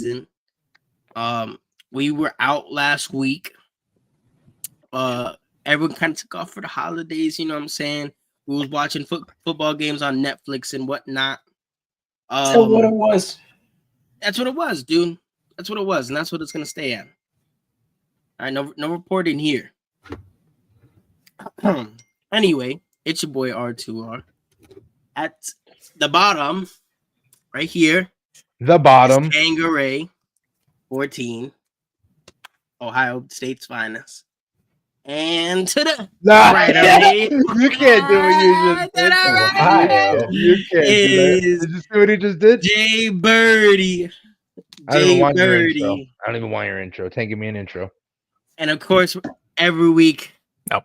season. We were out last week. Everyone kind of took off for the holidays. You know what I'm saying? We was watching football games on Netflix and whatnot. That's what it was. That's what it was, dude. That's what it was, and that's what it's gonna stay at. All right, no reporting here. Anyway, it's your boy R2R. At the bottom, right here. The bottom. Kangaroo 14. Ohio State's finest. And to the right of me. You can't do what you just did. Ohio. You can't do that. Did you see what he just did? Jay Birdie. I don't even want your intro. I don't even want your intro. Can't give me an intro. And of course, every week,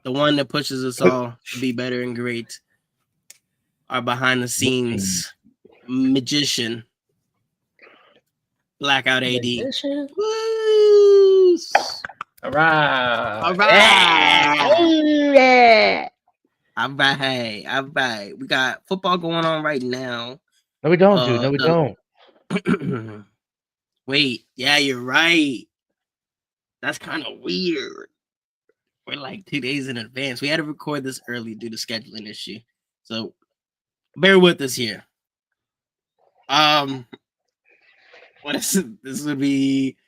the one that pushes us all to be better and great, our behind the scenes magician, Blackout AD. Woo! All right. All right. All right. We got football going on right now. No, we don't, dude. No, we don't. Wait. Yeah, you're right. That's kind of weird. We're like 2 days in advance. We had to record this early due to scheduling issue. So bear with us here. What is it? This would be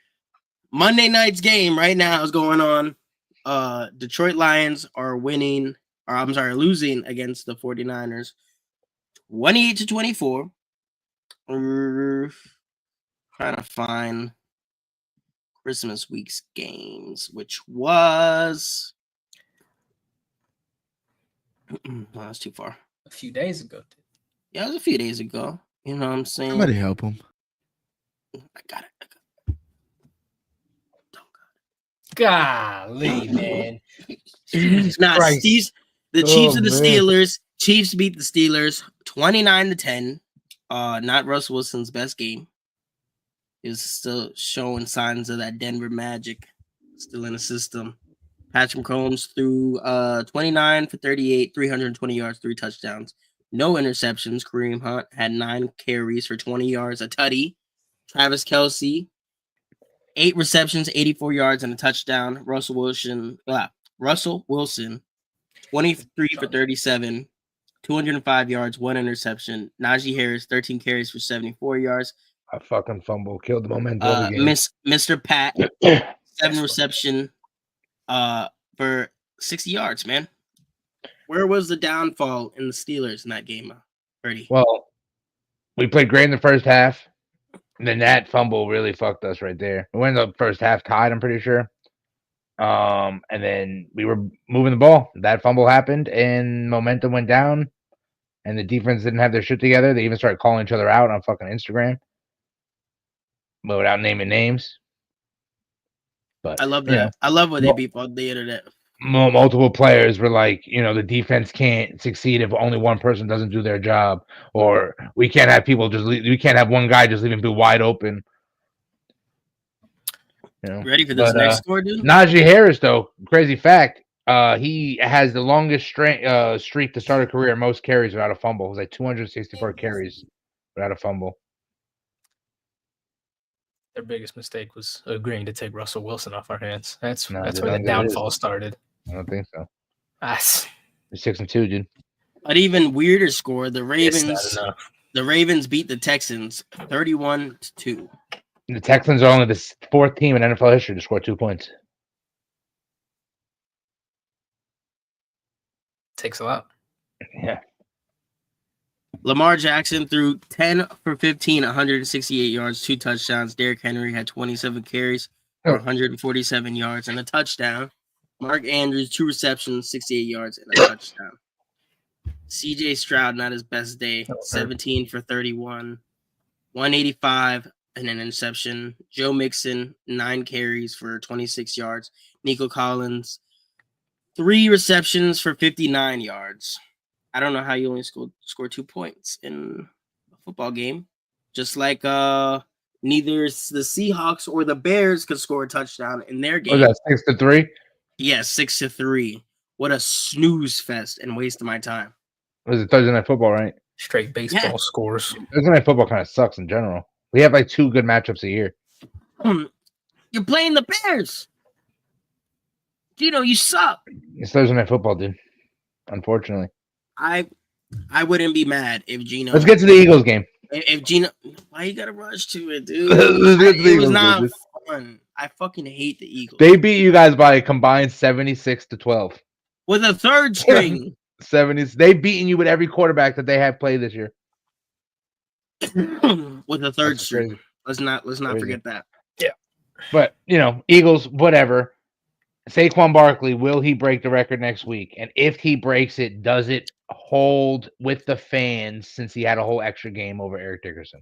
Monday night's game right now is going on. Detroit Lions are losing against the 49ers 28-24. We're trying to find Christmas week's games, which was that's too far. A few days ago. Yeah, it was a few days ago. You know what I'm saying? Somebody help him. I got it. Golly, man. Nah, Chiefs and the Steelers. Chiefs beat the Steelers 29-10. Not Russell Wilson's best game. Is still showing signs of that Denver magic still in the system. Patrick Mahomes threw 29 for 38, 320 yards, 3 touchdowns. No interceptions. Kareem Hunt had 9 carries for 20 yards, a tutty. Travis Kelce, 8 receptions, 84 yards, and a touchdown. Russell Wilson, 23 for 37, 205 yards, 1 interception. Najee Harris, 13 carries for 74 yards. A fucking fumble killed the momentum of the game. Mr. Pat, 7 reception for 60 yards, man. Where was the downfall in the Steelers in that game, Birdie? Well, we played great in the first half. And then that fumble really fucked us right there. We went in the first half tied, I'm pretty sure. And then we were moving the ball. That fumble happened, and momentum went down. And the defense didn't have their shit together. They even started calling each other out on fucking Instagram. But without naming names. But I love that. You know, I love when they beep on the internet. Multiple players were like, the defense can't succeed if only one person doesn't do their job, or we can't have people we can't have one guy just leaving people wide open. Ready for this next score, dude? Najee Harris, though, crazy fact, he has the longest streak to start a career, most carries without a fumble. It was like 264 carries without a fumble. Their biggest mistake was agreeing to take Russell Wilson off our hands. That's where the downfall started. I don't think so. That's 6-2, dude. An even weirder score: the Ravens beat the Texans 31-2. The Texans are only the 4th team in NFL history to score 2 points. Takes a lot. Yeah. Lamar Jackson threw 10 for 15, 168 yards, 2 touchdowns. Derrick Henry had 27 carries for 147 yards and a touchdown. Mark Andrews, 2 receptions, 68 yards, and a touchdown. CJ Stroud, not his best day, 17 for 31, 185, and an interception. Joe Mixon, 9 carries for 26 yards. Nico Collins, 3 receptions for 59 yards. I don't know how you only score 2 points in a football game. Just like neither the Seahawks or the Bears could score a touchdown in their game. Was that 6-3? Yes, 6-3. What a snooze fest and waste of my time. Was it Thursday Night Football, right? Straight baseball scores. Thursday Night Football kind of sucks in general. We have like 2 good matchups a year. You're playing the Bears. Gino, you suck. It's Thursday Night Football, dude. Unfortunately. I wouldn't be mad if Gino. Let's get to the Eagles game. If Gino, why you gotta rush to it, dude? It was not fun. I fucking hate the Eagles. They beat you guys by a combined 76-12. With a third string. 70s. They beaten you with every quarterback that they have played this year. With a third That's string. crazy. Let's not Crazy. forget that. Yeah. But Eagles, whatever. Saquon Barkley, will he break the record next week? And if he breaks it, does it hold with the fans since he had a whole extra game over Eric Dickerson?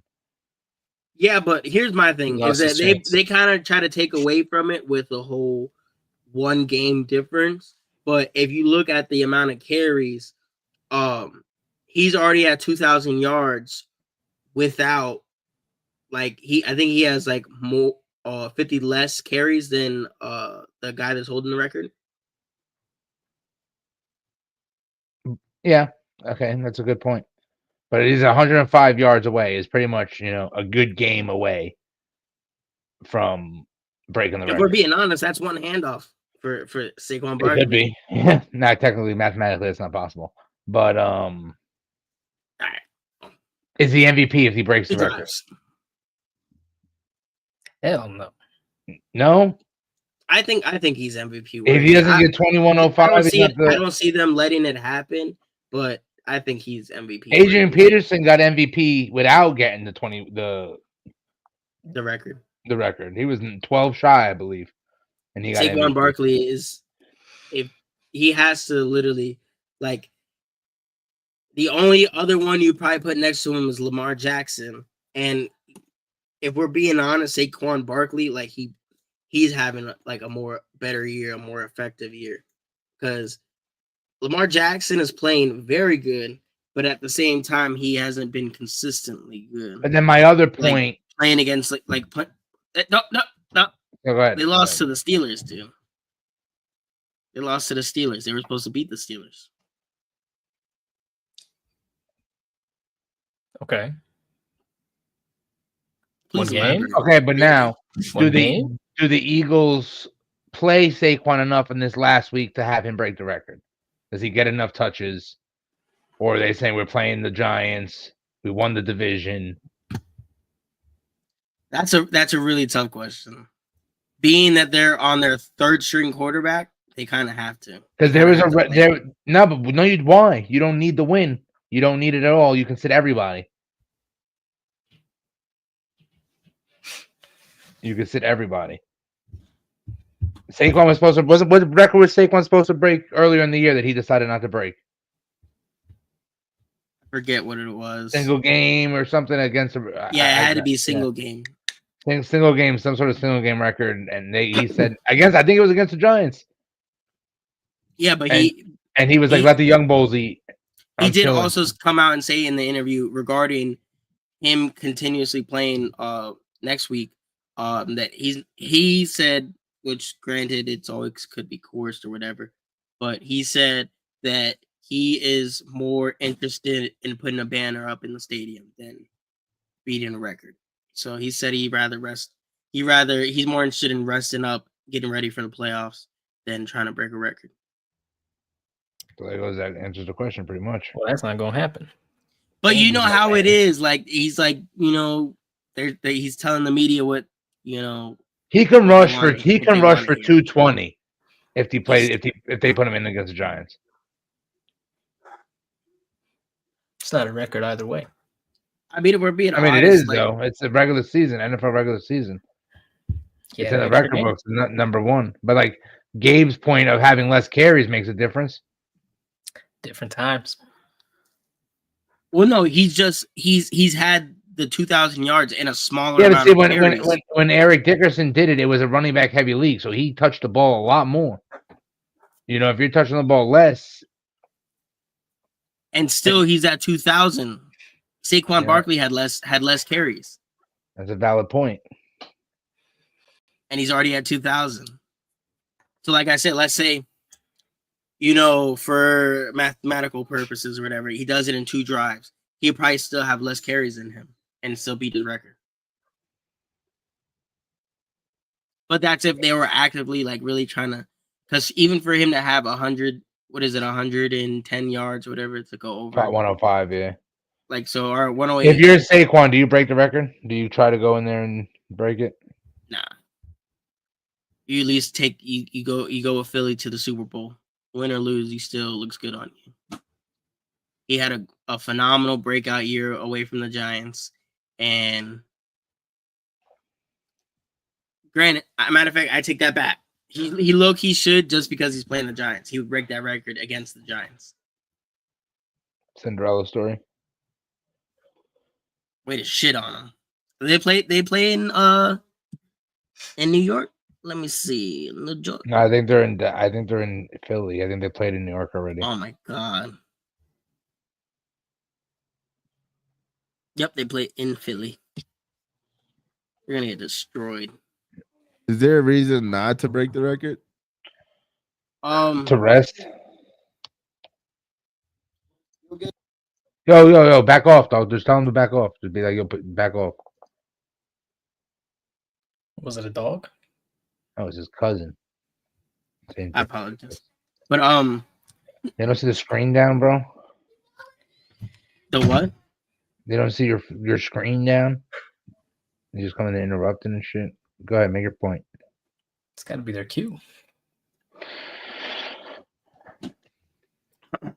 Yeah, but here's my thing: is that they kind of try to take away from it with the whole one game difference. But if you look at the amount of carries, he's already at 2,000 yards without I think he has more 50 less carries than the guy that's holding the record. Yeah, okay, that's a good point. But he's 105 yards away. Is pretty much a good game away from breaking the record. If we're being honest, that's one handoff for Saquon Barkley. It could be. Yeah, not technically, mathematically, it's not possible. But is he MVP if he breaks the record? Hell no. No. I think he's MVP. If he doesn't get 2105, I don't see them letting it happen. But I think he's MVP. Adrian Peterson got MVP without getting the record. The record. He was 12 shy, I believe. And he got Saquon MVP. Barkley if he has to literally the only other one you probably put next to him is Lamar Jackson. And if we're being honest, Saquon Barkley, he's having a more better year, a more effective year. Because Lamar Jackson is playing very good, but at the same time, he hasn't been consistently good. But then my other point, playing against no. Go ahead. They lost to the Steelers, dude. They lost to the Steelers. They were supposed to beat the Steelers. Okay. Please One game? Okay, but now do the game? Eagles play Saquon enough in this last week to have him break the record? Does he get enough touches? Or are they saying we're playing the Giants? We won the division. That's a really tough question. Being that they're on their third string quarterback, they kind of have to. Because why? You don't need the win. You don't need it at all. You can sit everybody. You can sit everybody. Saquon was supposed to. What record was Saquon supposed to break earlier in the year that he decided not to break? Forget what it was. Single game or something against. Yeah, it had to be single game. Single game, some sort of single game record, and he said, I think it was against the Giants. Yeah, but he was like, let the young bulls eat. He did also come out and say in the interview regarding him continuously playing next week that he said, which granted it's always could be coerced or whatever, but he said that he is more interested in putting a banner up in the stadium than beating a record. So he said he's more interested in resting up, getting ready for the playoffs than trying to break a record. So that answers the question pretty much. Well, that's not going to happen. But you know how it is. He's he's telling the media what, He can rush for 220 if they put him in against the Giants. It's not a record either way. I mean, if we're being honest, it is though. It's a regular season, NFL regular season. Yeah, it's in the record books, not number one. But Gabe's point of having less carries makes a difference. Different times. Well, no, he's had the 2,000 yards in a smaller amount of carries. When Eric Dickerson did it, it was a running back heavy league, so he touched the ball a lot more. If you're touching the ball less, and still he's at 2,000. Saquon Barkley had less carries. That's a valid point. And he's already at 2,000. So like I said, let's say, for mathematical purposes or whatever, he does it in 2 drives. He'll probably still have less carries than him and still beat his record. But that's if they were actively like really trying to, because even for him to have 110 yards, whatever, to go over. 105, yeah. Like, so our 108. If you're Saquon, do you break the record? Do you try to go in there and break it? Nah. You at least you go with Philly to the Super Bowl. Win or lose, he still looks good on you. He had a phenomenal breakout year away from the Giants. And granted, matter of fact, I take that back. He low-key should, just because he's playing the Giants. He would break that record against the Giants. Cinderella story. Way to shit on him. They play in New York. Let me see. No, I think they're in Philly. I think they played in New York already. Oh my god. Yep, they play in Philly. You're gonna get destroyed. Is there a reason not to break the record? To rest. Yo, back off, dog. Just tell him to back off. Just be like, yo, back off. Was it a dog? That was his cousin. I apologize. But they don't see the screen down, bro. The what? They don't see your screen down. You just coming in interrupting and shit. Go ahead, make your point. It's got to be their cue.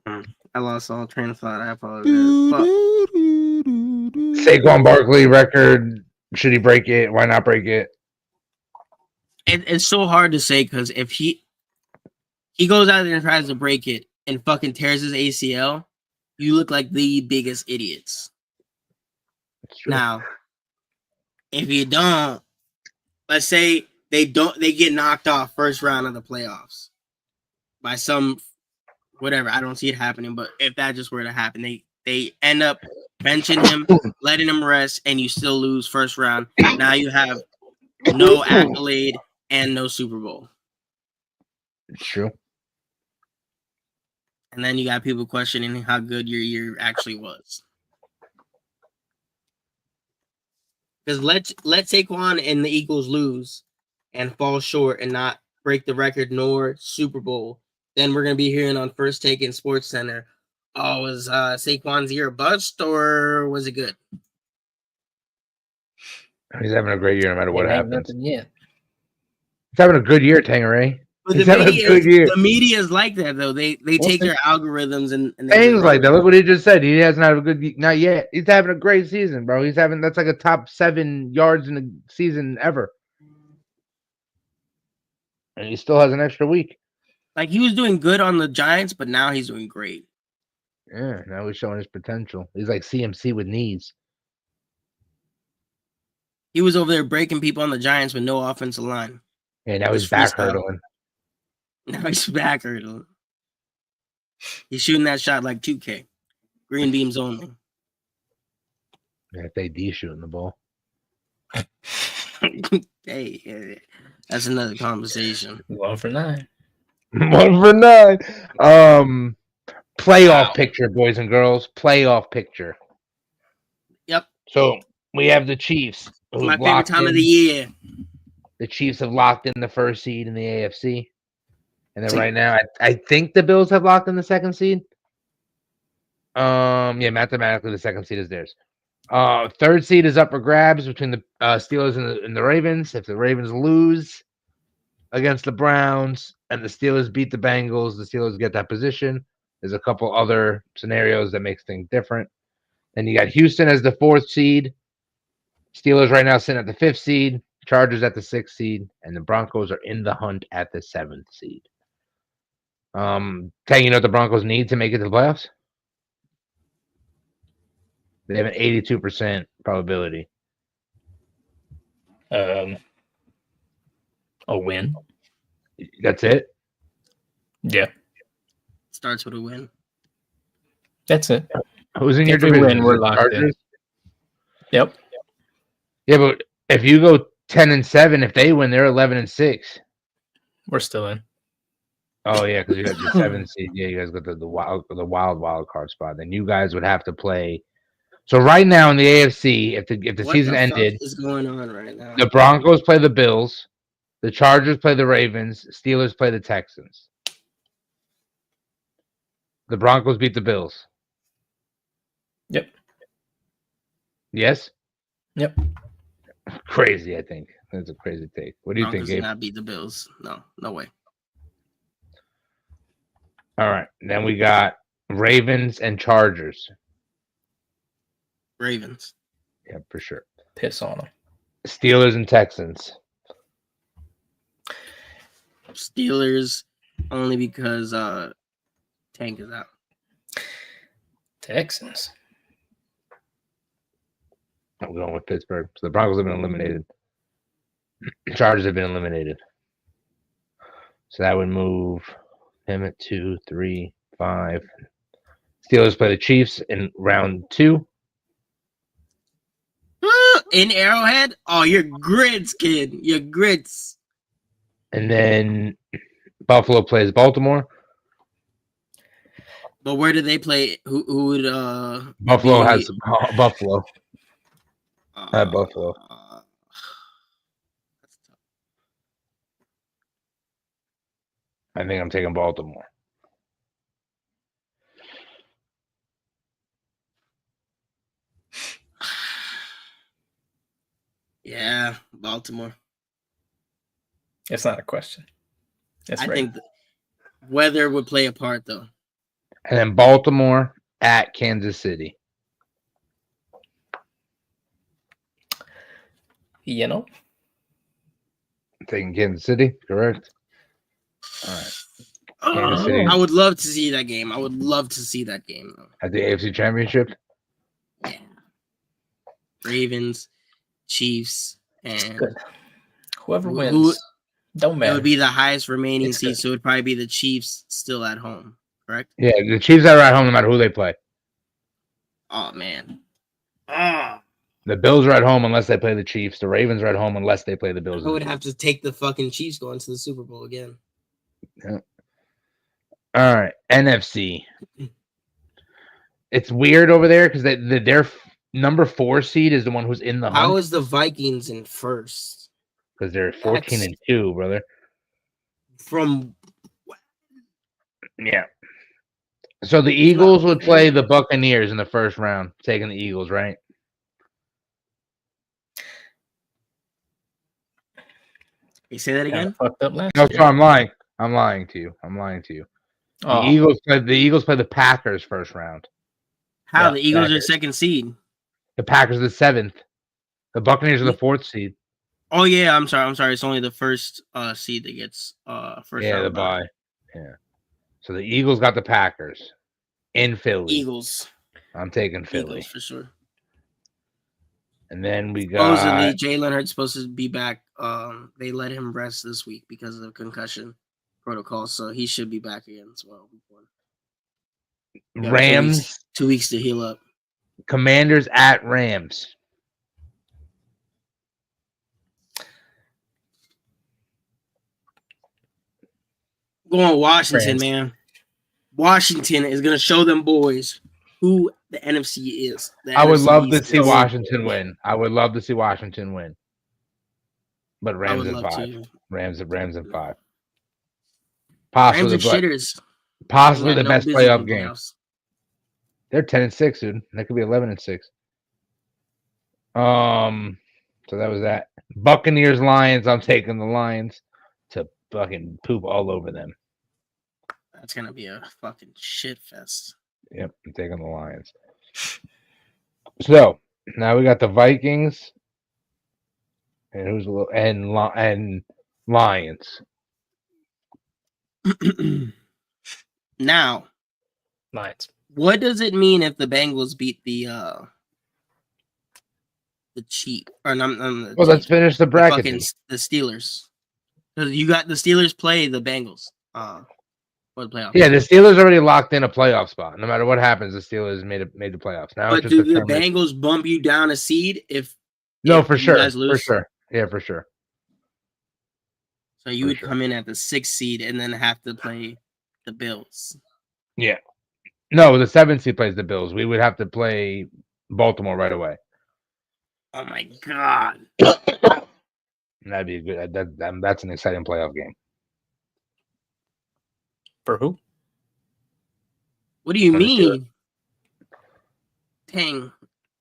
I lost all train of thought. I apologize. Saquon Barkley record. Should he break it? Why not break it? It's so hard to say, because if he goes out there and tries to break it and fucking tears his ACL, you look like the biggest idiots. Now, if you don't, let's say they get knocked off first round of the playoffs by some whatever. I don't see it happening, but if that just were to happen, they end up benching him, letting him rest, and you still lose first round. Now you have no accolade and no Super Bowl. It's true. And then you got people questioning how good your year actually was. Because let Saquon and the Eagles lose and fall short and not break the record nor Super Bowl, then we're going to be hearing on First Take in Sports Center, oh, was Saquon's year a bust or was it good? He's having a great year no matter what happens. Yet. He's having a good year, Tangeray. But He's having a good year. The media is like that, though. They take their algorithms and things like that. Look what he just said. He hasn't had a good, not yet. He's having a great season, bro. That's like a top 7 yards in the season ever. And he still has an extra week. Like, he was doing good on the Giants, but now he's doing great. Yeah, now he's showing his potential. He's like CMC with knees. He was over there breaking people on the Giants with no offensive line. Yeah, now he's back hurdling. Now he's back hurdling. He's shooting that shot like 2K. Green beams only. Yeah, if they D shooting the ball. Hey, that's another conversation. 1 for 9. 1 for 9. Playoff picture, boys and girls. Playoff picture. Yep. So we have the Chiefs. It's my favorite time of the year. The Chiefs have locked in the first seed in the AFC. And then right now, I think the Bills have locked in the second seed. Yeah, mathematically, the second seed is theirs. Third seed is up for grabs between the Steelers and the Ravens. If the Ravens lose against the Browns and the Steelers beat the Bengals, the Steelers get that position. There's a couple other scenarios that makes things different. Then you got Houston as the 4th seed. Steelers right now sitting at the 5th seed. Chargers at the 6th seed. And the Broncos are in the hunt at the 7th seed. Tang, you know what the Broncos need to make it to the playoffs? They have an 82% probability. A win. That's it? Yeah. Starts with a win. That's it. Who's in your If we division? win, we're locked in. Yep. Yeah, but if you go 10-7, if they win, they're 11-6. We're still in. Oh yeah, because you got the 7th seed. Yeah, you guys got the wild card spot. Then you guys would have to play. So right now in the AFC, if the season ended, what is going on right now? the Broncos play the Bills, The Chargers play the Ravens. Steelers play the Texans. The Broncos beat the Bills. Yep. Yes? Yep. Crazy, I think. That's a crazy take. What do you think, Broncos did Gabe? not beat the Bills. No way. All right. Then we got Ravens and Chargers. Ravens. Yeah, for sure. Piss on them. Steelers and Texans. Steelers only because Tank is out. Texans. I'm going with Pittsburgh. So the Broncos have been eliminated. Chargers have been eliminated. So that would move him at 2, 3, 5. Steelers play the Chiefs in round 2. In Arrowhead? Oh, you're grits, kid. You're grits. And then Buffalo plays Baltimore. But where do they play? Who would Buffalo be- has Buffalo. At Buffalo. That's tough. I think I'm taking Baltimore. Yeah, Baltimore. It's not a question. It's I right. think weather would play a part, though. And then Baltimore at Kansas City. You know? Taking Kansas City, correct? All right. Kansas City. I would love to see that game. I would love to see that game, though. At the AFC Championship. Yeah. Ravens, Chiefs, and Good. Whoever Who- wins, don't it matter. would be the highest remaining It's seed, good. so it would probably be the Chiefs still at home, correct? Yeah, the Chiefs are at home no matter who they play. Oh, man. Ah. The Bills are at home unless they play the Chiefs. The Ravens are at home unless they play the Bills. I would have to take the fucking Chiefs going to the Super Bowl again. All right, NFC. It's weird over there because their number 4 seed is the one who's in the How hunt is the Vikings in first? because they're 14-2, brother. From Yeah. So the Eagles would play the Buccaneers in the first round, taking the Eagles, right? you say that Kinda again? fucked up last No, year. so I'm lying. I'm lying to you. Oh, The Eagles play the Packers first round. How Yeah, the Eagles are Packers. second seed? The Packers are the 7th. The Buccaneers are the 4th seed. Oh yeah, I'm sorry. It's only the first seed that gets first Yeah, round the bye. Yeah. So the Eagles got the Packers in Philly. Eagles. I'm taking Philly. Eagles for sure. And then we got Supposedly, Jalen Hurts supposed to be back. They let him rest this week because of the concussion protocol, so he should be back again as well. Got Rams, 2 weeks to heal up. Commanders at Rams. Going Washington, Rams. man. Washington is gonna show them boys who the NFC is. The I would NFC love to East see is. Washington win. I would love to see Washington win. But I Rams would in love 5. to. Rams in 5. Rams Possibly are the, shitters. possibly They got the no best business in playoff the game. playoffs. They're 10-6, dude. They could be 11-6. So that was that. Buccaneers, Lions. I'm taking the Lions to fucking poop all over them. That's gonna be a fucking shit fest. Yep, I'm taking the Lions. So now we got the Vikings and who's a little and Lions. Now, Lions. what does it mean if the Bengals beat the Chiefs? Or not the Well, let's Chiefs, finish the the bracket. fucking the Steelers. Because you got the Steelers play the Bengals. For the playoffs. Yeah, the Steelers already locked in a playoff spot. No matter what happens, the Steelers made the playoffs. Now But it's do just the determined. Bengals bump you down a seed if No, if for you sure, guys for lose? sure. Yeah, for sure. So you For would sure. come in at the 6th seed and then have to play the Bills. Yeah. No, the 7th seed plays the Bills. We would have to play Baltimore right away. Oh my god. That'd be a good. That's an exciting playoff game. For who? What do you For the Steelers. mean? Dang.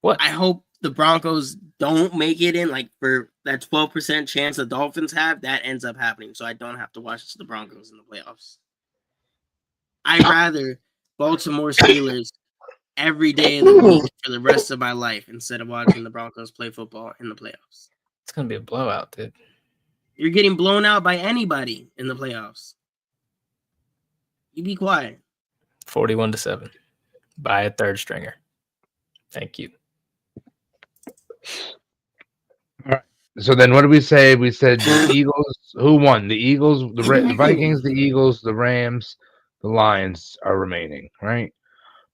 What? I hope the Broncos don't make it in. Like for that 12% chance the Dolphins have, that ends up happening. So I don't have to watch the Broncos in the playoffs. I'd rather Baltimore Steelers every day of the week for the rest of my life instead of watching the Broncos play football in the playoffs. It's gonna be a blowout, dude. You're getting blown out by anybody in the playoffs. You be quiet. 41-7 by a third stringer. Thank you. All right. So then, what did we say? We said the Eagles. Who won? The Eagles, the Vikings, the Eagles, the Rams, the Lions are remaining, right?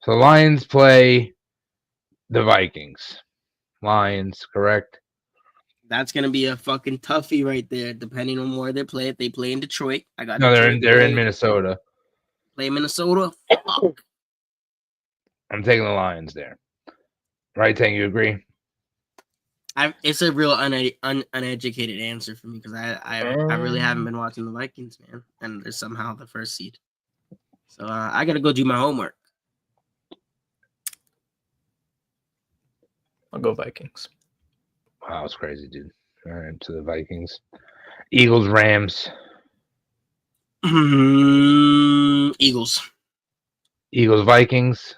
So the Lions play the Vikings. Lions, correct? That's gonna be a fucking toughie right there, depending on where they play. If they play in Detroit, I got No, Detroit. they're in Minnesota. Play Minnesota. Fuck. I'm taking the Lions there. Right, Tang, you agree? It's a real uneducated answer for me because I really haven't been watching the Vikings, man, and they're somehow the first seed. So I gotta go do my homework. I'll go Vikings. Wow, it's crazy, dude. All right, to the Vikings. Eagles, Rams. Eagles, Eagles, Vikings.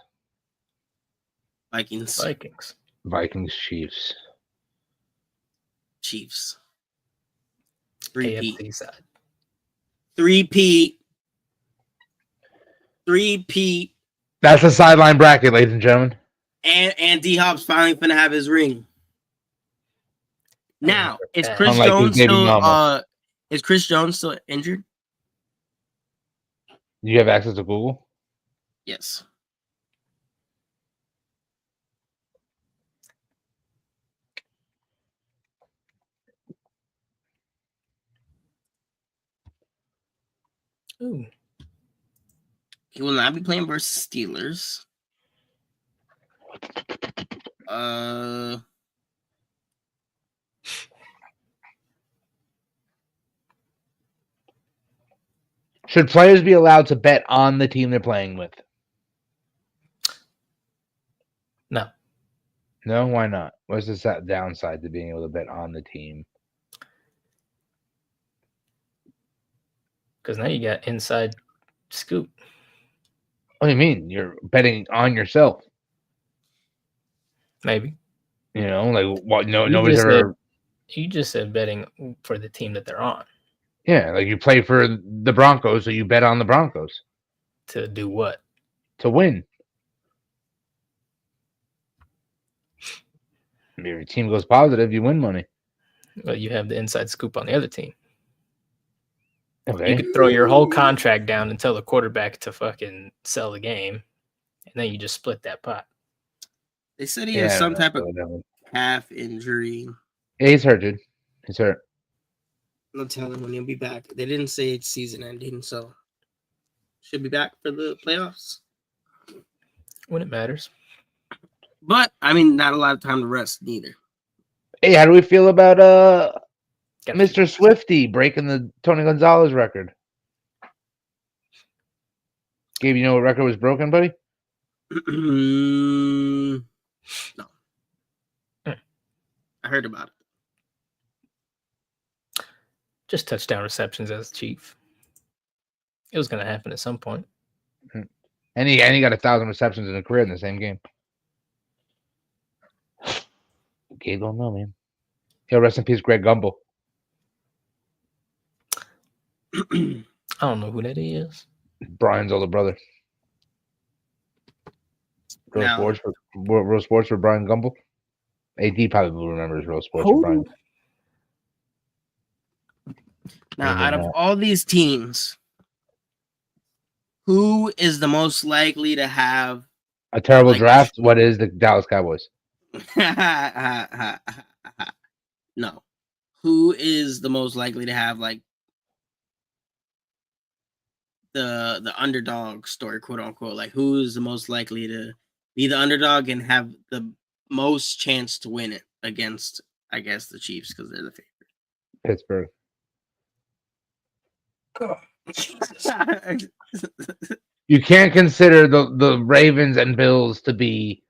Vikings, Vikings. Chiefs. Chiefs. AFC side. Three-peat. That's the sideline bracket, ladies and gentlemen. And D-Hop's finally gonna have his ring. Now, is Chris Unlike his Jones baby still mama. is Chris Jones still injured? Do you have access to Google? Yes. Ooh. He will not be playing versus Steelers. Should players be allowed to bet on the team they're playing with? No. No, why not? What's the downside to being able to bet on the team? Because now you got inside scoop. What do you mean? You're betting on yourself. Maybe. You know, like what? No, You nobody's just ever. You just said betting for the team that they're on. Yeah, like you play for the Broncos, so you bet on the Broncos To do what? to win. If your team goes positive, you win money. Well, you have the inside scoop on the other team. Okay. You could throw your whole contract down and tell the quarterback to fucking sell the game, and then you just split that pot. They said he has some type of calf injury. Yeah, he's hurt, dude. He's hurt. No telling when he'll be back. They didn't say it's season ending, so should be back for the playoffs. When it matters. But I mean, not a lot of time to rest neither. Hey, how do we feel about Mr. Swifty breaking the Tony Gonzalez record? Gabe, you know what record was broken, buddy? No. I heard about it. Just touchdown receptions as chief. It was going to happen at some point. And he got 1,000 receptions in a career in the same game. Gabe don't know, man. Yo, rest in peace, Greg Gumbel. I don't know who that is. Brian's older brother. Real sports for Brian Gumbel. AD probably remembers Real Sports for Brian. Now, out of all these teams, who is the most likely to have a terrible draft? What is the Dallas Cowboys? No. Who is the most likely to have like the underdog story, quote unquote? Like who's the most likely to be the underdog and have the most chance to win it against, I guess, the Chiefs because they're the favorite. Pittsburgh. You can't consider the Ravens and Bills to be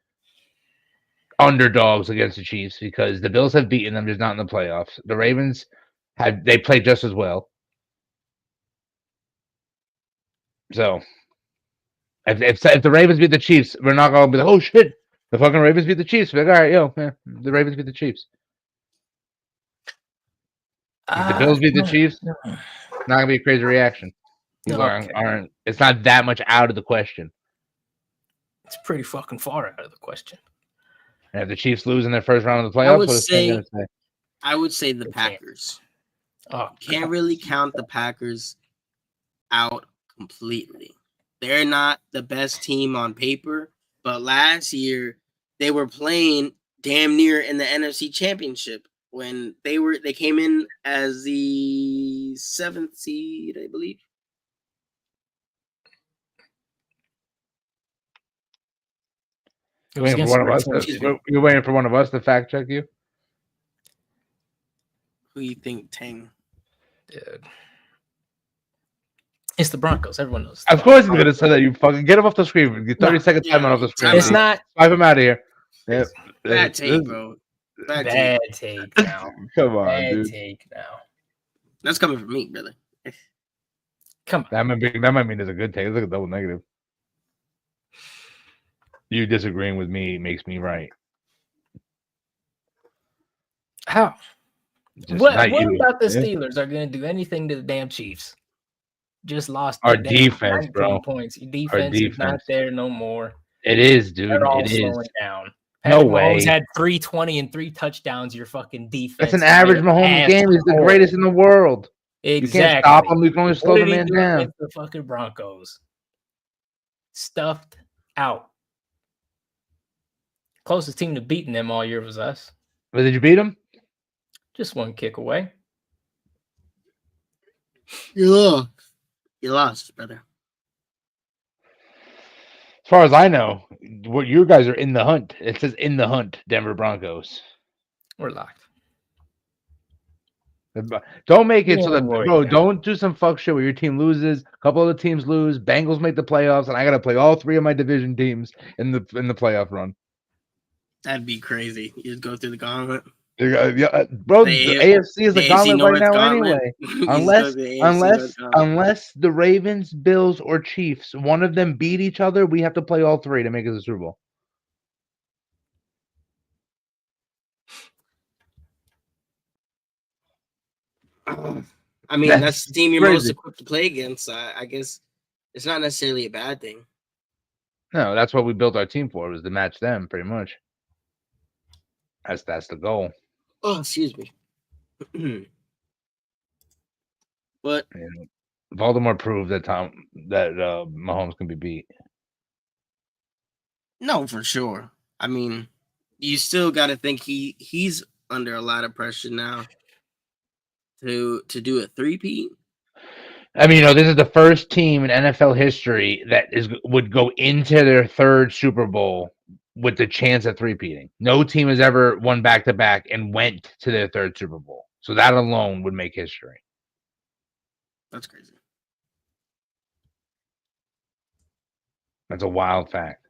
underdogs against the Chiefs because the Bills have beaten them, just not in the playoffs. The Ravens they played just as well. So if the Ravens beat the Chiefs, we're not gonna be like, oh shit, the fucking Ravens beat the Chiefs. We're like, all right, the Ravens beat the Chiefs. If the Bills beat the Chiefs, not gonna be a crazy reaction. People aren't. It's not that much out of the question. It's pretty fucking far out of the question. And if the Chiefs lose in their first round of the playoffs, what is Stan gonna say? I would say the Packers. Can't really count the Packers out completely. They're not the best team on paper, but last year they were playing damn near in the NFC Championship when they came in as the 7th seed, I believe. You're waiting for one of us to fact check you? Who you think, Tang? Dude. It's the Broncos. Everyone knows. Of course he's going to say that. You fucking get him off the screen. Get 30-second time off the screen. It's not. Swipe him out of here. Yep. Bad take, bro. Bad take now. Come on, Bad dude. take now. That's coming from me, brother. Come on. That might mean it's a good take. It's like a double negative. You disagreeing with me makes me right. How? Just What you. about the Steelers are going to do anything to the damn Chiefs? Just lost our defense, bro. Points. Your defense is not there no more. It is, dude. They're all it slowing is. down. No Mahomes way. had 320 and 3 touchdowns. Your fucking defense. That's an average Mahomes game. He's the greatest in the world. Exactly. You can't stop him. You can only slow the man down. Against the fucking Broncos. Stuffed out. Closest team to beating them all year was us. But did you beat him? Just one kick away. You lost, brother. As far as I know, what you guys are in the hunt. It says in the hunt, Denver Broncos. We're locked. Don't make it so that, bro, don't do some fuck shit where your team loses, a couple other teams lose, Bengals make the playoffs, and I gotta play all 3 of my division teams in the playoff run. That'd be crazy. You just go through the gauntlet. Yeah, bro, the AFC is a gauntlet right now anyway. Unless the Ravens, Bills, or Chiefs, one of them beat each other, we have to play all 3 to make it to the Super Bowl. I mean, that's the team you're most equipped to play against. I guess it's not necessarily a bad thing. No, that's what we built our team for, was to match them, pretty much. That's the goal. Oh, excuse me. But Baltimore proved that Mahomes can be beat. No, for sure. I mean, you still got to think he's under a lot of pressure now to do a 3-peat. I mean, this is the first team in NFL history that would go into their 3rd Super Bowl with the chance of 3-peating. No team has ever won back-to-back and went to their 3rd Super Bowl. So that alone would make history. That's crazy. That's a wild fact.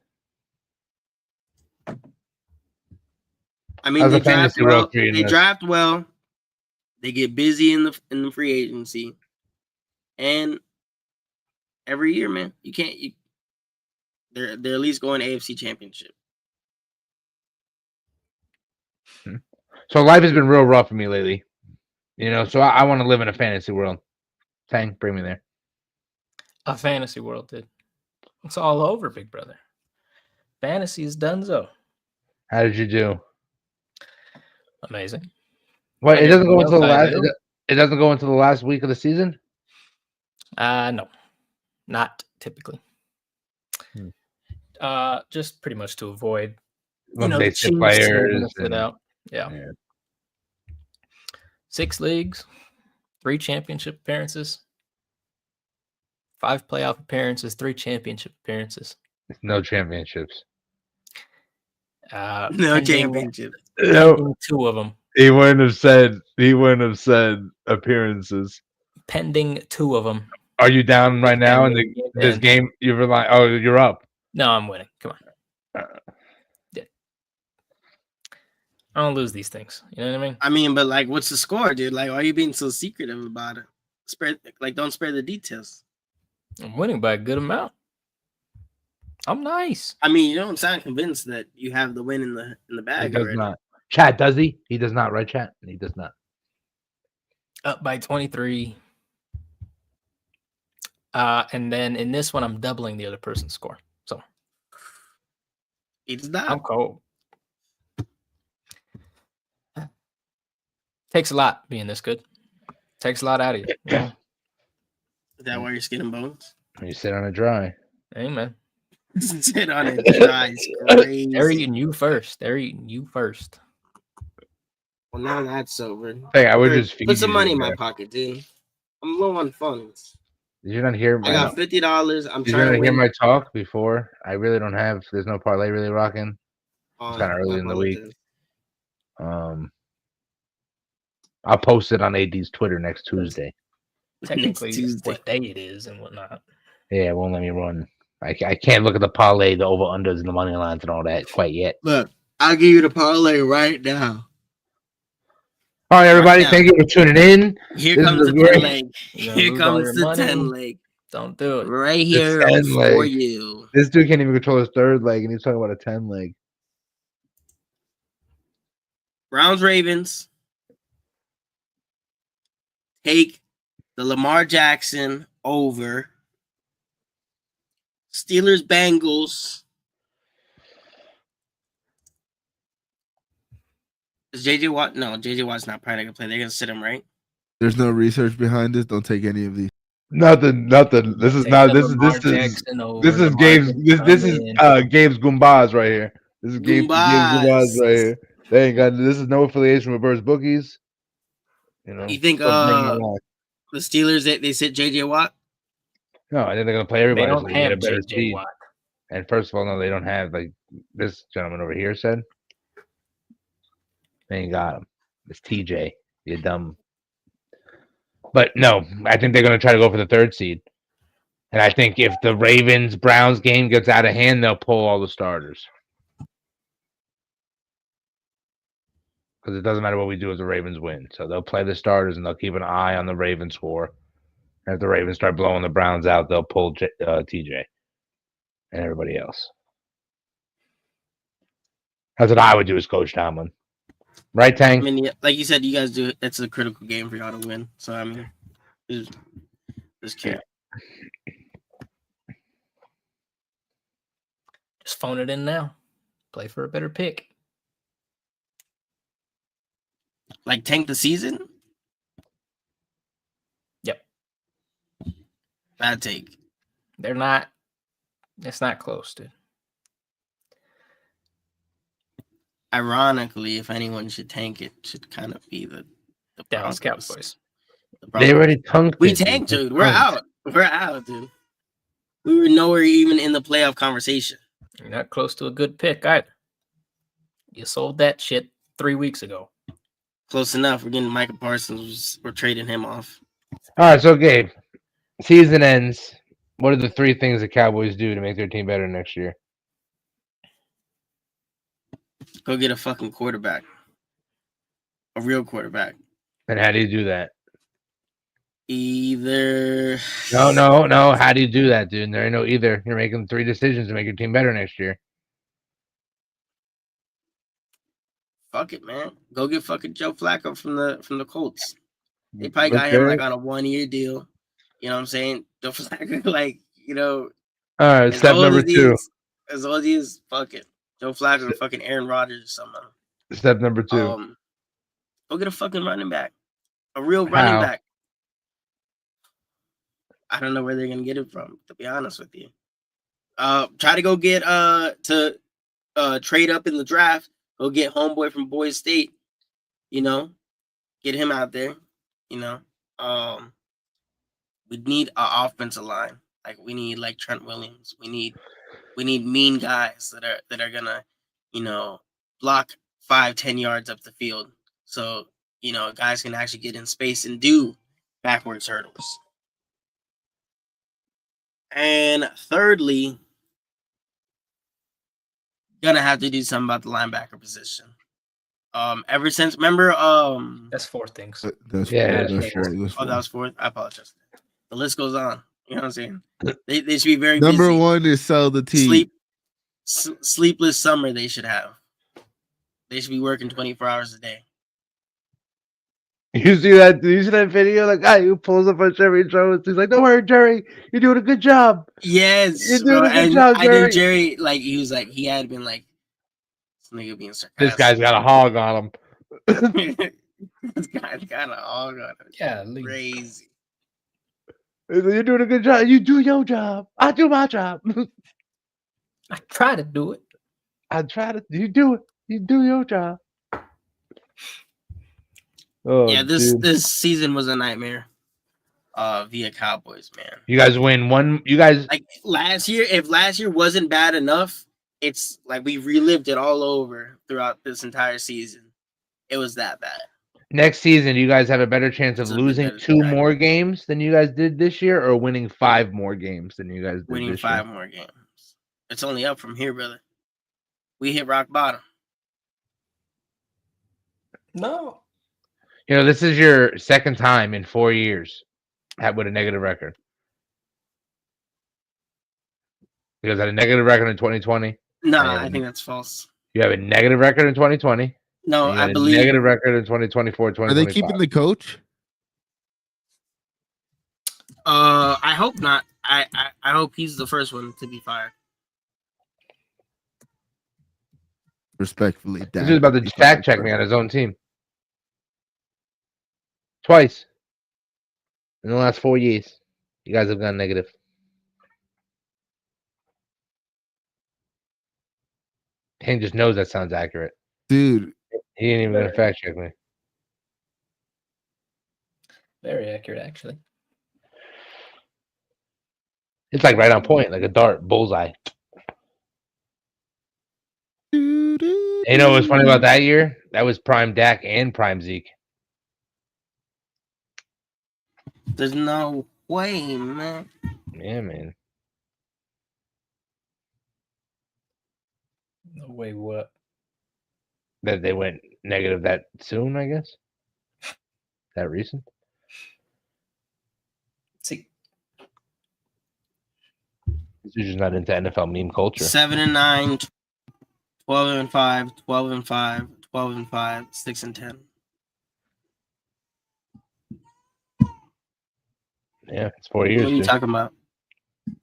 I mean, they draft well. They get busy in the free agency. And every year, man, they're at least going to AFC Championship. So life has been real rough for me lately. So I want to live in a fantasy world. Tang, bring me there. A fantasy world, dude. It's all over, big brother. Fantasy is donezo. How did you do? Amazing. What? It doesn't go until the last. It doesn't go until the last week of the season. No, not typically. Just pretty much to avoid, basic players. Yeah. 6 leagues, 3 championship appearances, 5 playoff appearances, 3 championship appearances. No championships. No championships. No. 2 of them. He wouldn't have said. He wouldn't have said appearances. Pending 2 of them. Are you down right now in this And- game? You're relying. Oh, you're up. No, I'm winning. Come on. Yeah. I don't lose these things. You know what I mean? I mean, but like, what's the score, dude? Like, why are you being so secretive about it? Don't spare the details. I'm winning by a good amount. I'm nice. I mean, you don't sound convinced that you have the win in the He bag does already. not. Chat, does he? He does not, right, chat? He does not. Up by 23. And then in this one, I'm doubling the other person's score. So He does not. I'm cold. Takes a lot being this good. Takes a lot out of you. You know? Is that why you're skin and bones? You sit on a dry. Hey, man. Sit on it. Dry. Crazy. They're eating you first. They're eating you first. Well, now that's over. Hey, I would Put- just feed put some you money in there. my pocket, dude. I'm low on funds. Did you not hear I got $50. I'm Did you trying not to hear win. my talk before? I really don't have. There's no parlay really rocking. on kinda early in the week. apologize. I'll post it on AD's Twitter next Tuesday. Technically, Tuesday. what day it is and whatnot. Yeah, it won't let me run. I can't look at the parlay, the over unders, and the money lines and all that quite yet. Look, I'll give you the parlay right now. All right, everybody, now. thank you for tuning in. Here This comes is the a great- 10 leg. You're gonna Here lose all comes your the money. 10 leg. Don't do it. Right here 10 for leg. you. This dude can't even control his third leg, and he's talking about a 10 leg. Browns Ravens. Take the Lamar Jackson over. Steelers Bengals. Is JJ Watt? No, JJ Watt's not probably gonna play. They're gonna sit him, right? There's no research behind this. Don't take any of these. Nothing. This is Take not. the This is Lamar this is Jackson over. this is Lamar Gabe's. can This come is in. Gabe's Goombas right here. This is Gabe's Goombas Goombas. right here. They ain't got. This is no affiliation with Burst Bookies. You know. You think Still bringing it along. the Steelers they sit JJ Watt? No, I think they're gonna play They everybody. don't so they get a have better JJ speed. Watt. And first of all, no, they don't have like this gentleman over here said. They ain't got him. It's TJ. You dumb. But no, I think they're gonna try to go for the third seed. And I think if the Ravens Browns game gets out of hand, they'll pull all the starters. Because it doesn't matter what we do if the Ravens win. So they'll play the starters and they'll keep an eye on the Ravens score. And if the Ravens start blowing the Browns out, they'll pull TJ and everybody else. That's what I would do as Coach Tomlin. Right, I Tank? mean, yeah, like you said, you guys do it. It's a critical game for y'all to win. So I mean, just care. Just phone it in now. Play for a better pick. Like tank the season. Yep. Bad take. They're not. It's not close, dude. Ironically, if anyone should tank it, should kind of be the Dallas Broncos. Cowboys. The They Broncos. already tanked We it, tanked, They dude. We're tanked. out. We're out, dude. We were nowhere even in the playoff conversation. You're not close to a good pick either. You sold that shit 3 weeks ago. Close enough. We're getting Michael Parsons. We're trading him off. All right, so Gabe, season ends. What are the 3 things the Cowboys do to make their team better next year? Go get a fucking quarterback. A real quarterback. And how do you do that? Either No. How do you do that, dude? There ain't no either. You're making 3 decisions to make your team better next year. fuck it, man. Go get fucking Joe Flacco from the Colts. They probably got him like on a 1-year deal. You know what I'm saying? Joe Flacco, like, you know. All right, step number 2. As old as he is, fuck it. Joe Flacco or fucking Aaron Rodgers or something. Step number 2. Go get a fucking running back. A real running back. I don't know where they're gonna get it from, to be honest with you. Try to go get trade up in the draft. Go get homeboy from Boise State. You know, get him out there. You know, we need an offensive line. Like we need like Trent Williams. We need mean guys that are gonna, you know, block 5-10 yards up the field. So, guys can actually get in space and do backwards hurdles. And thirdly, gonna have to do something about the linebacker position. Ever since, remember, That's four things. That's Yeah, four. that's That's right. That's that four. was fourth. I apologize. The list goes on. You know what I'm saying? They should be very Number busy. one is sell the team. Sleepless summer they should have. They should be working 24 hours a day. You see that? Do you see that video? The guy who pulls up on Jerry Jones. He's like, "Don't worry, Jerry. You're doing a good job. Yes, You're bro. doing a good And job, I Jerry." think Jerry, like, he had been like, this nigga being sarcastic. This guy's got a hog on him. This guy's got a hog on him. Yeah, Crazy. He's like, "You're doing a good job. You do your job. I do my job. I try to do it. I try to. You do it. You do your job." Oh, Yeah, dude. this season was a nightmare. Via Cowboys, man. You guys win one. You guys. Like last year, if last year wasn't bad enough, it's like we relived it all over throughout this entire season. It was that bad. Next season, you guys have a better chance of It's a bit losing better 2 than more games than you guys did this year, or winning 5 more games than you guys did Winning this 5 year. more games. It's only up from here, brother. We hit rock bottom. No. You know, this is your second time in 4 years with a negative record. You guys had a negative record in 2020. No, Yeah, I think that's false. You have a negative record in 2020. No, and you I had a believe negative record in 2024, Are 2025. they keeping the coach? I hope not. I hope he's the first one to be fired. Respectfully, He's Dak. just about to fact check me on his own team. Twice in the last 4 years, you guys have gone negative. Hank just knows that sounds accurate. Dude, He ain't even gonna fact check me. Very accurate, actually. It's like right on point, like a dart, bullseye. And you know what's funny about that year? That was prime Dak and prime Zeke. There's no way, man. Yeah, man. No way, what? That they went negative that soon, I guess. That recent. See, This is just not into NFL meme culture. 7-9, 12-5, 12-5, 12-5, 6-10. Yeah, it's 4 years. What are you Dude. talking about?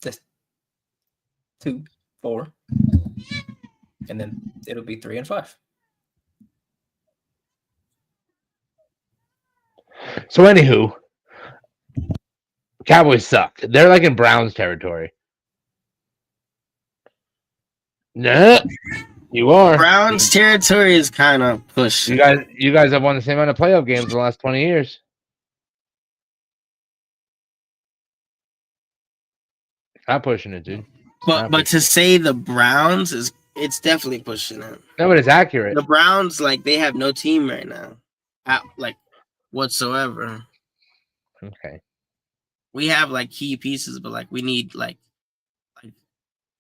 just 2, 4, and then it'll be 3 and 5. So, anywho, Cowboys suck. They're like in Browns territory. Nah, you are. Browns territory is kind of pushed. You guys have won the same amount of playoff games in the last 20 years. Not pushing it, dude. But to say the Browns it's definitely pushing it. No, but it's accurate. The Browns, like, they have no team right now, like, whatsoever. Okay. We have like key pieces, but like we need like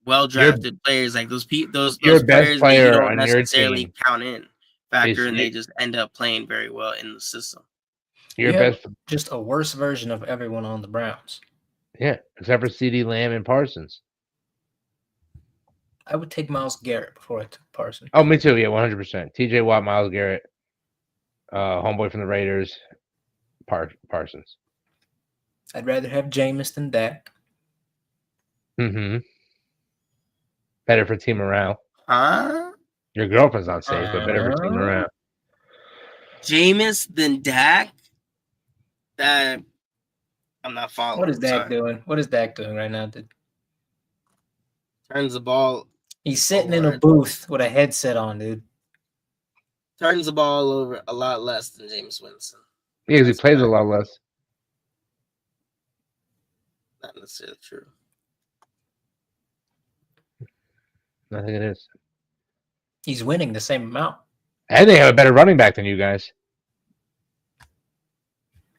well drafted players. Like those those your best players player that you don't on your necessarily team factor, and is- they just end up playing very well in the system. Your You have best, just a worse version of everyone on the Browns. yeah, except for CD Lamb and Parsons. I would take Myles Garrett before I took Parsons. Oh, me too. Yeah, 100%. TJ Watt, Myles Garrett, homeboy from the Raiders, Parsons. I'd rather have Jameis than Dak. Mm-hmm. Better for team morale. Huh? Your girlfriend's not safe, but better for team morale. Jameis than Dak? That I'm not following. What is Dak Sorry. doing? What is Dak doing right now, dude? Turns the ball. He's sitting in a booth with a headset on, dude. Turns the ball over a lot less than Jameis Winston. Yeah, because he plays a lot less. Not necessarily true. I think it is. He's winning the same amount. And they have a better running back than you guys.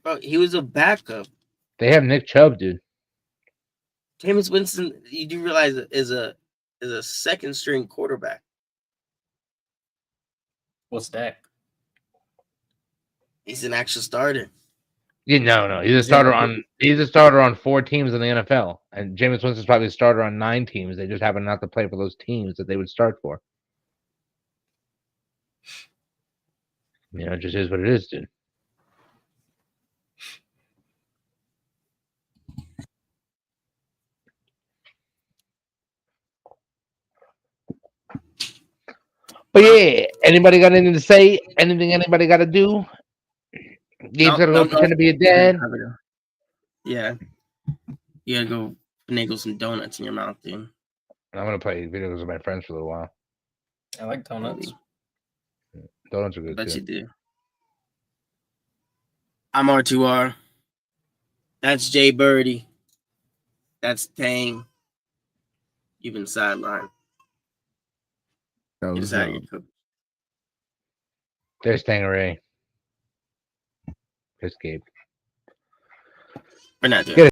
Bro, he was a backup. They have Nick Chubb, dude. Jameis Winston, you do realize is a second string quarterback. What's that? He's an actual starter. Yeah, no. He's a starter on 4 teams in the NFL. And Jameis Winston's probably a starter on 9 teams. They just happen not to play for those teams that they would start for. You know, it just is what it is, dude. But yeah, anybody got anything to say? Anything anybody got to do? Gabe's got to go pretend to be a dad. Yeah. You gotta go finagle some donuts in your mouth, dude. I'm going to play video games with my friends for a little while. I like donuts. Donuts are I good, bet too. you do. I'm R2R. That's Jay Birdie. That's Tang. You've been sidelined. That Get was us out of your coach. There's Tangeray. There's Gabe. We're not doing